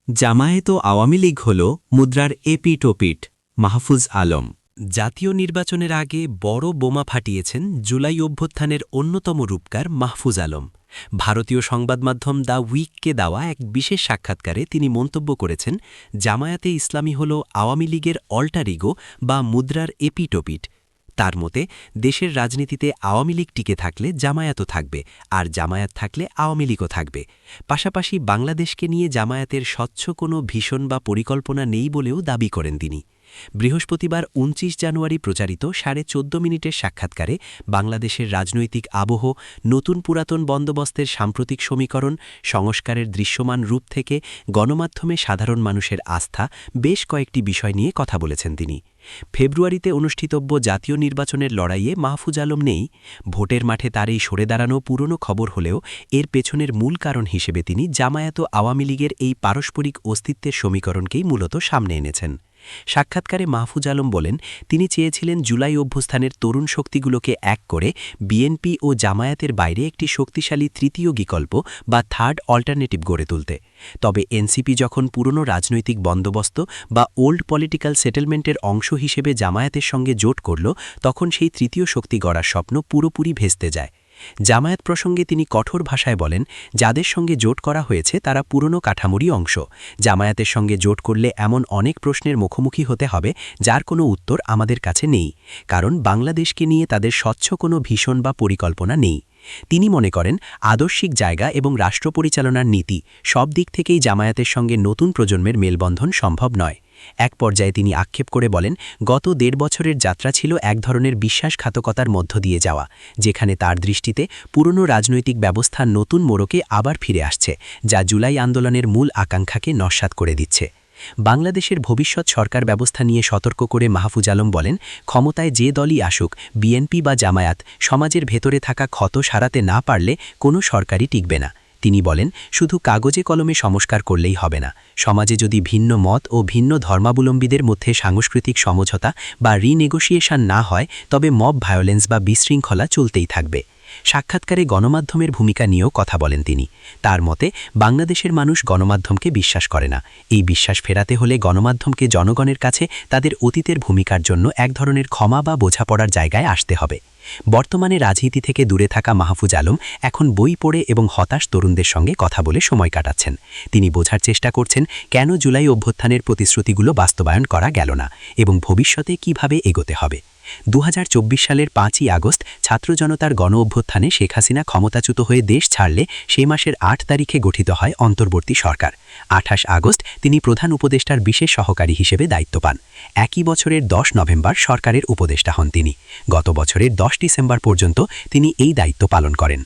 জামায়াত ও আওয়ামী লীগ হল মুদ্রার এপিটোপিট। মাহফুজ আলম। জাতীয় নির্বাচনের আগে বড় বোমা ফাটিয়েছেন জুলাই অভ্যুত্থানের অন্যতম রূপকার মাহফুজ আলম। ভারতীয় সংবাদমাধ্যম দ্য উইককে দেওয়া এক বিশেষ সাক্ষাৎকারে তিনি মন্তব্য করেছেন, জামায়াতে ইসলামী হল আওয়ামী লীগের অল্টার ইগো বা মুদ্রার এপিটোপিট। তার মতে দেশের রাজনীতিতে আওয়ামী লীগ টিকে থাকলে জামায়াতও থাকবে, আর জামায়াত থাকলে আওয়ামী লীগও থাকবে। পাশাপাশি বাংলাদেশকে নিয়ে জামায়াতের স্বচ্ছ কোনো ভীষণ বা পরিকল্পনা নেই বলেও দাবি করেন তিনি। বৃহস্পতিবার ২৯ জানুয়ারি প্রচারিত ১৪.৫ মিনিটের সাক্ষাৎকারে বাংলাদেশের রাজনৈতিক আবহ, নতুন পুরাতন বন্দোবস্তের সাম্প্রতিক সমীকরণ, সংস্কারের দৃশ্যমান রূপ থেকে গণমাধ্যমে সাধারণ মানুষের আস্থা, বেশ কয়েকটি বিষয় নিয়ে কথা বলেছেন তিনি। ফেব্রুয়ারিতে অনুষ্ঠিতব্য জাতীয় নির্বাচনের লড়াইয়ে মাহফুজ আলম নেই। ভোটের মাঠে তার এই সরে দাঁড়ানো পুরনো খবর হলেও এর পেছনের মূল কারণ হিসেবে তিনি জামায়াত ও আওয়ামী লীগের এই পারস্পরিক অস্তিত্বের সমীকরণকেই মূলত সামনে এনেছেন। সাক্ষাৎকারে মাহফুজ আলম বলেন, তিনি চেয়েছিলেন জুলাই অভ্যুত্থানের তরুণ শক্তিগুলোকে এক করে বিএনপি ও জামায়াতের বাইরে একটি শক্তিশালী তৃতীয় বিকল্প বা থার্ড অল্টারনেটিভ গড়ে তুলতে। তবে এনসিপি যখন পুরনো রাজনৈতিক বন্দোবস্ত বা ওল্ড পলিটিক্যাল সেটেলমেন্টের অংশ হিসেবে জামায়াতের সঙ্গে জোট করল, তখন সেই তৃতীয় শক্তি গড়ার স্বপ্ন পুরোপুরি ভেস্তে যায়। জামায়াত প্রসঙ্গে তিনি কঠোর ভাষায় বলেন, যাদের সঙ্গে জোট করা হয়েছে তারা পুরনো কাঠামোরই অংশ। জামায়াতের সঙ্গে জোট করলে এমন অনেক প্রশ্নের মুখোমুখি হতে হবে যার কোনো উত্তর আমাদের কাছে নেই, কারণ বাংলাদেশকে নিয়ে তাদের স্বচ্ছ কোনো ভীষণ বা পরিকল্পনা নেই। তিনি মনে করেন, আদর্শিক জায়গা এবং রাষ্ট্র পরিচালনার নীতি সব দিক থেকেই জামায়াতের সঙ্গে নতুন প্রজন্মের মেলবন্ধন সম্ভব নয়। এক পর্যায়ে তিনি আক্ষেপ করে বলেন, গত ১.৫ বছরের যাত্রা ছিল এক ধরনের বিশ্বাসঘাতকতার মধ্য দিয়ে যাওয়া, যেখানে তার দৃষ্টিতে পুরনো রাজনৈতিক ব্যবস্থা নতুন মোড়কে আবার ফিরে আসছে, যা জুলাই আন্দোলনের মূল আকাঙ্ক্ষাকে নস্যাৎ করে দিচ্ছে। বাংলাদেশের ভবিষ্যৎ সরকার ব্যবস্থা নিয়ে সতর্ক করে মাহফুজ আলম বলেন, ক্ষমতায় যে দলই আসুক, বিএনপি বা জামায়াত, সমাজের ভেতরে থাকা ক্ষত সারাতে না পারলে কোনো সরকারই টিকবে না। তিনি বলেন, শুধু কাগজে কলমে সংস্কার করলেই হবে না। সমাজে যদি ভিন্ন মত ও ভিন্ন ধর্মাবলম্বীদের মধ্যে সাংস্কৃতিক সমঝোতা বা রিনেগোসিয়েশন না হয়, তবে মব ভায়োলেন্স বা বিশৃঙ্খলা চলতেই থাকবে। সাক্ষাৎকারে গণমাধ্যমের ভূমিকা নিয়েও কথা বলেন তিনি। তার মতে, বাংলাদেশের মানুষ গণমাধ্যমকে বিশ্বাস করে না। এই বিশ্বাস ফেরাতে হলে গণমাধ্যমকে জনগণের কাছে তাদের অতীতের ভূমিকার জন্য এক ধরনের ক্ষমা বা বোঝাপড়ার জায়গায় আসতে হবে। বর্তমানে রাজনীতি থেকে দূরে থাকা মাহফুজ আলম এখন বই পড়ে এবং হতাশ তরুণদের সঙ্গে কথা বলে সময় কাটাচ্ছেন। তিনি বোঝার চেষ্টা করছেন কেন জুলাই অভ্যুত্থানের প্রতিশ্রুতিগুলো বাস্তবায়ন করা গেল না এবং ভবিষ্যতে কিভাবে এগোতে হবে। ২০২৪ সালের ৫ই আগস্ট ছাত্র জনতার গণ অভ্যুত্থানে শেখ হাসিনা ক্ষমতাচ্যুত হয়ে দেশ ছাড়লে সেই মাসের ৮ তারিখে গঠিত হয় অন্তর্বর্তী সরকার। ২৮ আগস্ট তিনি প্রধান উপদেষ্টার বিশেষ সহকারী হিসেবে দায়িত্ব পান। একই বছরের ১০ নভেম্বর সরকারের উপদেষ্টা হন তিনি। গত বছরের ১০ ডিসেম্বর পর্যন্ত তিনি এই দায়িত্ব পালন করেন।